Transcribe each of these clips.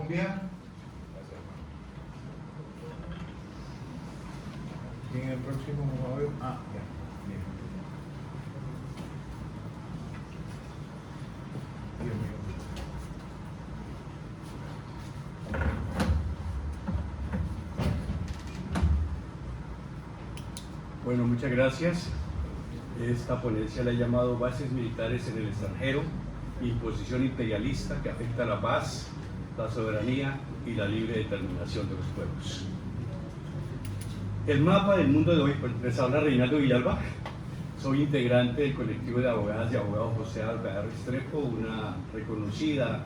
Colombia. Y en el próximo vamos a ver. Ah, ya. Bien. Dios mío. Bueno, muchas gracias. Esta ponencia la he llamado Bases Militares en el Extranjero, imposición imperialista que afecta la paz, la soberanía y la libre determinación de los pueblos. El mapa del mundo de hoy, pues les habla Reinaldo Villalba. Soy integrante del colectivo de abogadas y abogados José Alvear Restrepo, una reconocida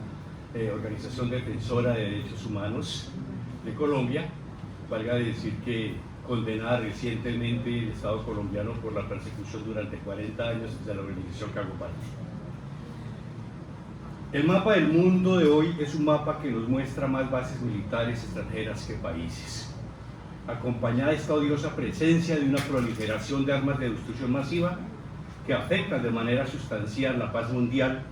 organización defensora de derechos humanos de Colombia. Valga decir que condenada recientemente el Estado colombiano por la persecución durante 40 años de la organización que hago parte. El mapa del mundo de hoy es un mapa que nos muestra más bases militares extranjeras que países, acompañada de esta odiosa presencia de una proliferación de armas de destrucción masiva que afectan de manera sustancial la paz mundial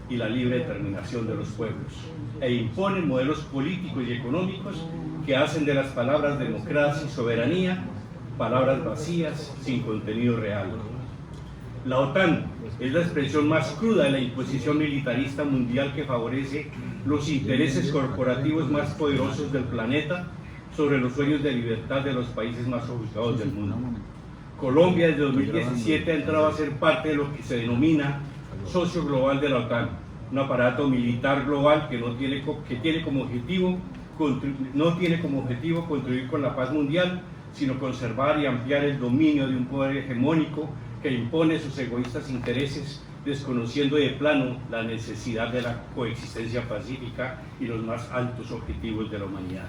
y la libre determinación de los pueblos, e imponen modelos políticos y económicos que hacen de las palabras democracia y soberanía palabras vacías sin contenido real. La OTAN es la expresión más cruda de la imposición militarista mundial que favorece los intereses corporativos más poderosos del planeta sobre los sueños de libertad de los países más sofisticados del mundo. Colombia desde 2017 ha entrado a ser parte de lo que se denomina socio global de la OTAN, un aparato militar global que no tiene como objetivo contribuir con la paz mundial, sino conservar y ampliar el dominio de un poder hegemónico que impone sus egoístas intereses, desconociendo de plano la necesidad de la coexistencia pacífica y los más altos objetivos de la humanidad.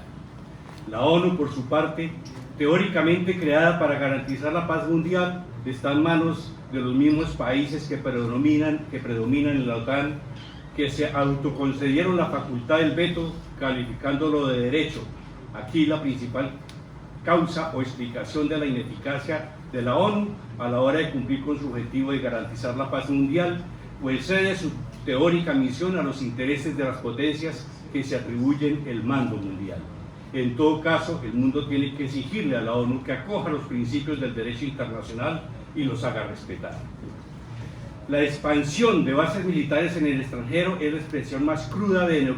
La ONU, por su parte, teóricamente creada para garantizar la paz mundial, está en manos de los mismos países que predominan en la OTAN, que se autoconcedieron la facultad del veto, calificándolo de derecho. Aquí la principal causa o explicación de la ineficacia de la ONU a la hora de cumplir con su objetivo de garantizar la paz mundial, pues cede su teórica misión a los intereses de las potencias que se atribuyen el mando mundial. En todo caso, el mundo tiene que exigirle a la ONU que acoja los principios del derecho internacional y los haga respetar. La expansión de bases militares en el extranjero es la expresión más cruda de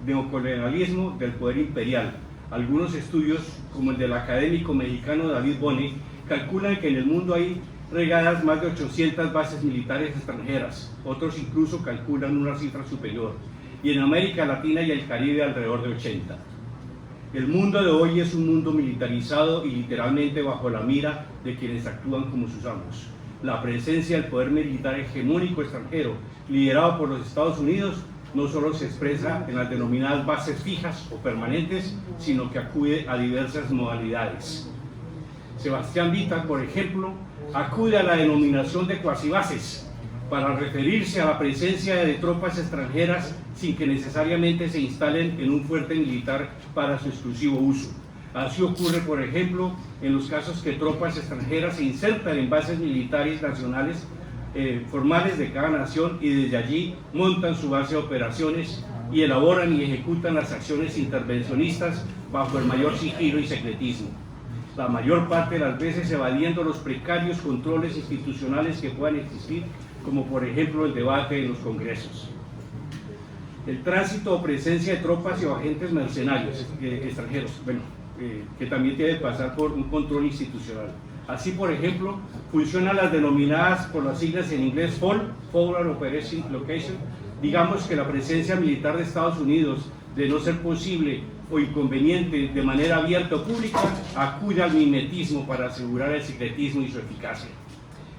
neocolonialismo del poder imperial. Algunos estudios, como el del académico mexicano David Boni, calculan que en el mundo hay regadas más de 800 bases militares extranjeras. Otros incluso calculan una cifra superior. Y en América Latina y el Caribe alrededor de 80. El mundo de hoy es un mundo militarizado y literalmente bajo la mira de quienes actúan como sus amos. La presencia del poder militar hegemónico extranjero, liderado por los Estados Unidos, no solo se expresa en las denominadas bases fijas o permanentes, sino que acude a diversas modalidades. Sebastián Vita, por ejemplo, acude a la denominación de cuasibases para referirse a la presencia de tropas extranjeras sin que necesariamente se instalen en un fuerte militar para su exclusivo uso. Así ocurre, por ejemplo, en los casos que tropas extranjeras se insertan en bases militares nacionales formales de cada nación y desde allí montan su base de operaciones y elaboran y ejecutan las acciones intervencionistas bajo el mayor sigilo y secretismo, la mayor parte de las veces evadiendo los precarios controles institucionales que puedan existir, como por ejemplo el debate en los congresos. El tránsito o presencia de tropas y o agentes mercenarios extranjeros, que también debe pasar por un control institucional. Así, por ejemplo, funcionan las denominadas por las siglas en inglés FOL, Foreign Operation Location. Digamos que la presencia militar de Estados Unidos, de no ser posible o inconveniente de manera abierta o pública, acude al mimetismo para asegurar el secretismo y su eficacia.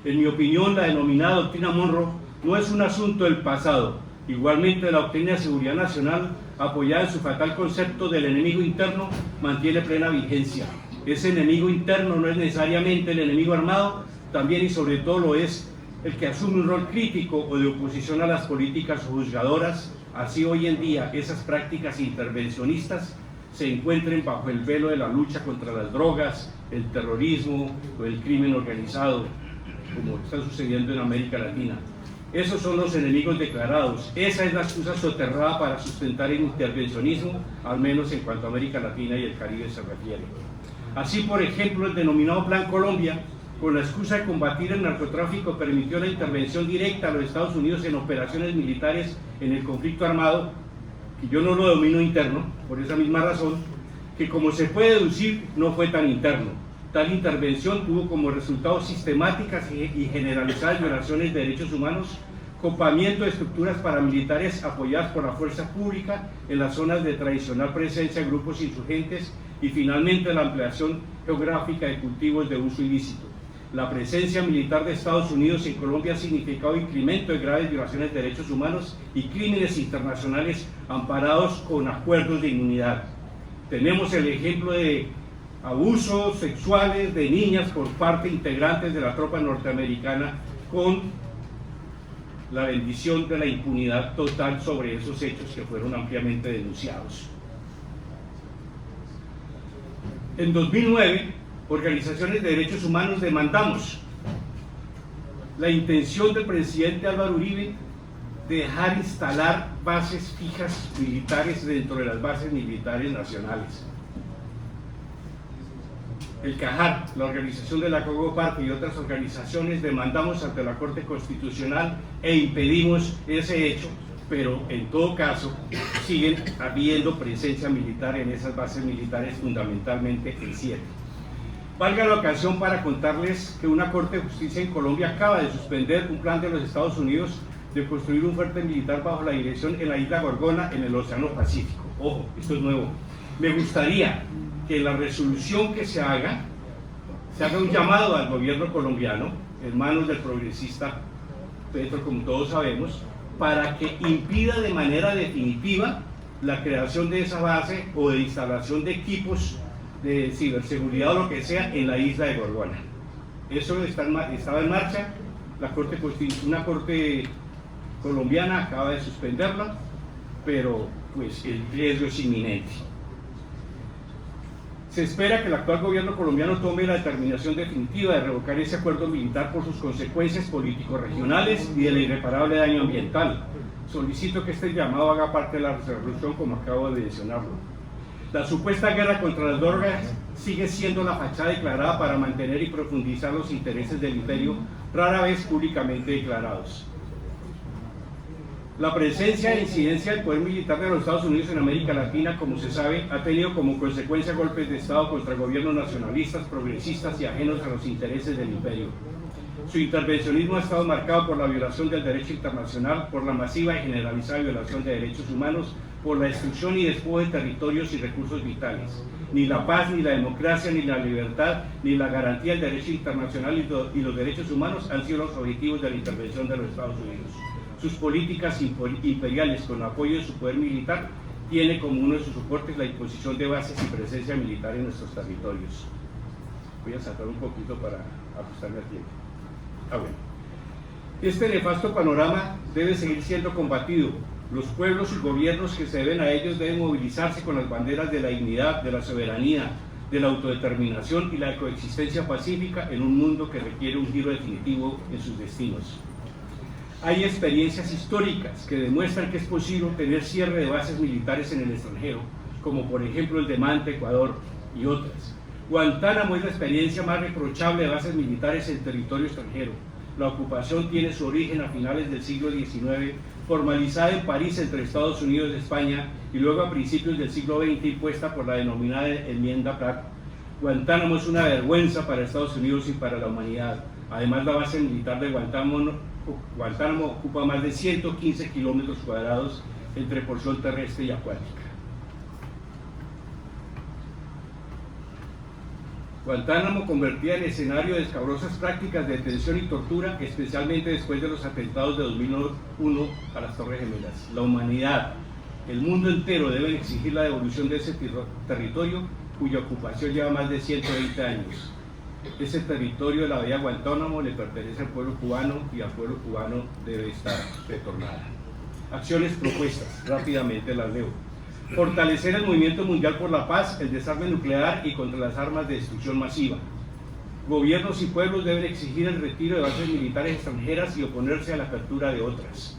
En mi opinión, la denominada doctrina Monroe no es un asunto del pasado. Igualmente, la doctrina de seguridad nacional, apoyada en su fatal concepto del enemigo interno, mantiene plena vigencia. Ese enemigo interno no es necesariamente el enemigo armado, también y sobre todo lo es el que asume un rol crítico o de oposición a las políticas juzgadoras. Así hoy en día esas prácticas intervencionistas se encuentren bajo el velo de la lucha contra las drogas, el terrorismo o el crimen organizado, como está sucediendo en América Latina. Esos son los enemigos declarados. Esa es la excusa soterrada para sustentar el intervencionismo, al menos en cuanto a América Latina y el Caribe se refiere. Así, por ejemplo, el denominado Plan Colombia, con la excusa de combatir el narcotráfico, permitió la intervención directa a los Estados Unidos en operaciones militares en el conflicto armado, que yo no lo domino interno, por esa misma razón, que como se puede deducir, no fue tan interno. Tal intervención tuvo como resultado sistemáticas y generalizadas violaciones de derechos humanos, copamiento de estructuras paramilitares apoyadas por la fuerza pública en las zonas de tradicional presencia de grupos insurgentes y finalmente la ampliación geográfica de cultivos de uso ilícito. La presencia militar de Estados Unidos en Colombia ha significado incremento de graves violaciones de derechos humanos y crímenes internacionales amparados con acuerdos de inmunidad. Tenemos el ejemplo de abusos sexuales de niñas por parte de integrantes de la tropa norteamericana, con la bendición de la impunidad total sobre esos hechos que fueron ampliamente denunciados. En 2009, organizaciones de derechos humanos demandamos la intención del presidente Álvaro Uribe de dejar instalar bases fijas militares dentro de las bases militares nacionales. El CAJAR, la organización de la COGOPARC y otras organizaciones demandamos ante la Corte Constitucional e impedimos ese hecho, pero en todo caso siguen habiendo presencia militar en esas bases militares, fundamentalmente en 7. Valga la ocasión para contarles que una Corte de Justicia en Colombia acaba de suspender un plan de los Estados Unidos de construir un fuerte militar bajo la dirección en la isla Gorgona en el Océano Pacífico. Ojo, esto es nuevo. Me gustaría que en la resolución que se haga un llamado al gobierno colombiano, en manos del progresista Petro, como todos sabemos, para que impida de manera definitiva la creación de esa base o de instalación de equipos de ciberseguridad o lo que sea en la isla de Gorgona. Eso estaba en marcha, una corte colombiana acaba de suspenderla, pero pues el riesgo es inminente. Se espera que el actual gobierno colombiano tome la determinación definitiva de revocar ese acuerdo militar por sus consecuencias político-regionales y del irreparable daño ambiental. Solicito que este llamado haga parte de la resolución, como acabo de mencionarlo. La supuesta guerra contra las drogas sigue siendo la fachada declarada para mantener y profundizar los intereses del imperio, rara vez públicamente declarados. La presencia e incidencia del poder militar de los Estados Unidos en América Latina, como se sabe, ha tenido como consecuencia golpes de Estado contra gobiernos nacionalistas, progresistas y ajenos a los intereses del imperio. Su intervencionismo ha estado marcado por la violación del derecho internacional, por la masiva y generalizada violación de derechos humanos, por la destrucción y despojo de territorios y recursos vitales. Ni la paz, ni la democracia, ni la libertad, ni la garantía del derecho internacional y los derechos humanos han sido los objetivos de la intervención de los Estados Unidos. Sus políticas imperiales, con apoyo de su poder militar, tiene como uno de sus soportes la imposición de bases y presencia militar en nuestros territorios. Voy a saltar un poquito para ajustarme al tiempo. Bueno. Este nefasto panorama debe seguir siendo combatido. Los pueblos y gobiernos que se deben a ellos deben movilizarse con las banderas de la dignidad, de la soberanía, de la autodeterminación y la coexistencia pacífica en un mundo que requiere un giro definitivo en sus destinos. Hay experiencias históricas que demuestran que es posible obtener cierre de bases militares en el extranjero, como por ejemplo el de Manta, Ecuador, y otras. Guantánamo es la experiencia más reprochable de bases militares en territorio extranjero. La ocupación tiene su origen a finales del siglo XIX, formalizada en París entre Estados Unidos y España, y luego a principios del siglo XX impuesta por la denominada enmienda Pratt. Guantánamo es una vergüenza para Estados Unidos y para la humanidad. Además, la base militar de Guantánamo ocupa más de 115 kilómetros cuadrados entre porción terrestre y acuática. Guantánamo convertida en escenario de escabrosas prácticas de detención y tortura, especialmente después de los atentados de 2001 a las Torres Gemelas. La humanidad, el mundo entero deben exigir la devolución de ese territorio cuya ocupación lleva más de 120 años. Ese territorio de la bahía Guantánamo le pertenece al pueblo cubano y al pueblo cubano debe estar retornada. Acciones propuestas, rápidamente las leo. Fortalecer el movimiento mundial por la paz, el desarme nuclear y contra las armas de destrucción masiva. Gobiernos y pueblos deben exigir el retiro de bases militares extranjeras y oponerse a la apertura de otras.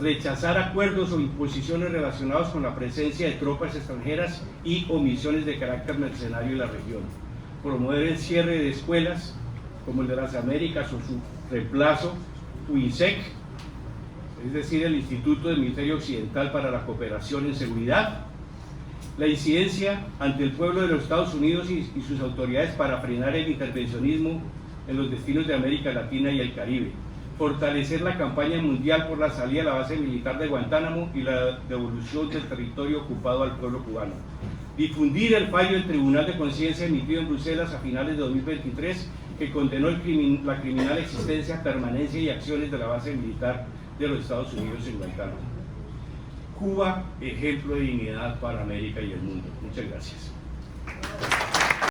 Rechazar acuerdos o imposiciones relacionados con la presencia de tropas extranjeras y o misiones de carácter mercenario en la región. Promover el cierre de escuelas, como el de las Américas o su reemplazo, UISEC, es decir, el Instituto del Hemisferio Occidental para la Cooperación en Seguridad. La incidencia ante el pueblo de los Estados Unidos y sus autoridades para frenar el intervencionismo en los destinos de América Latina y el Caribe. Fortalecer la campaña mundial por la salida de la base militar de Guantánamo y la devolución del territorio ocupado al pueblo cubano. Difundir el fallo del Tribunal de Conciencia emitido en Bruselas a finales de 2023 que condenó la criminal existencia, permanencia y acciones de la base militar de los Estados Unidos en Guantánamo. Cuba, ejemplo de dignidad para América y el mundo. Muchas gracias.